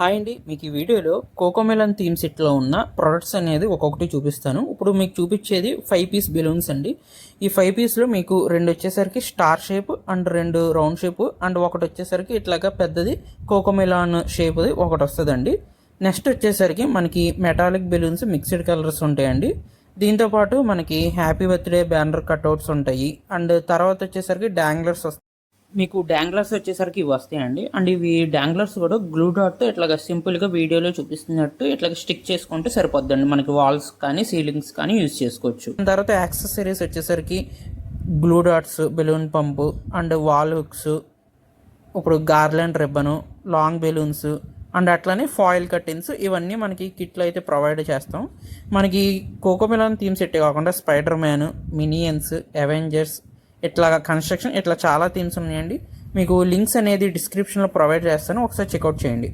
Hi అండి, మీకు ఈ వీడియోలో కోకోమెలన్ థీమ్ సెట్లో ఉన్న ప్రొడక్ట్స్ అనేది ఒక్కొక్కటి చూపిస్తాను. ఇప్పుడు మీకు చూపించేది 5 పీస్ బెలూన్స్ అండి. ఈ 5 పీస్లో మీకు 2 వచ్చేసరికి star shape and 2 round shape and ఒకటి వచ్చేసరికి ఇట్లాగా పెద్దది కోకోమెలాన్ షేప్ది ఒకటి వస్తుందండి. నెక్స్ట్ వచ్చేసరికి మనకి మెటాలిక్ బెలూన్స్ మిక్స్డ్ కలర్స్ ఉంటాయండి. దీంతోపాటు మనకి హ్యాపీ బర్త్డే బ్యానర్ కట్అవుట్స్ ఉంటాయి. అండ్ తర్వాత వచ్చేసరికి డాంగ్లర్స్ వస్తాయి. మీకు డాంగ్లర్స్ వచ్చేసరికి ఇవి వస్తాయండి. అండ్ ఇవి డాంగ్లర్స్ కూడా గ్లూ డాట్తో ఇట్లాగా సింపుల్గా వీడియోలో చూపిస్తున్నట్టు ఇట్లాగా స్టిక్ చేసుకుంటే సరిపోద్దండి. మనకి వాల్స్ కానీ సీలింగ్స్ కానీ యూజ్ చేసుకోవచ్చు. తర్వాత యాక్సెసరీస్ వచ్చేసరికి glue dots, balloon pump and wall hooks, ఇప్పుడు garland ribbon, long balloons and అట్లనే ఫాయిల్ కటిన్స్ ఇవన్నీ మనకి కిట్లో అయితే ప్రొవైడ్ చేస్తాం. మనకి కోకోమెలాన్ థీమ్ సెట్ కాకుండా స్పైడర్ మ్యాన్, మినియన్స్, అవెంజర్స్ ఇట్లా కన్స్ట్రక్షన్ ఇట్లా చాలా థీమ్స్ ఉన్నాయండి. మీకు లింక్స్ అనేది డిస్క్రిప్షన్లో ప్రొవైడ్ చేస్తాను, ఒకసారి చెక్అవుట్ చేయండి.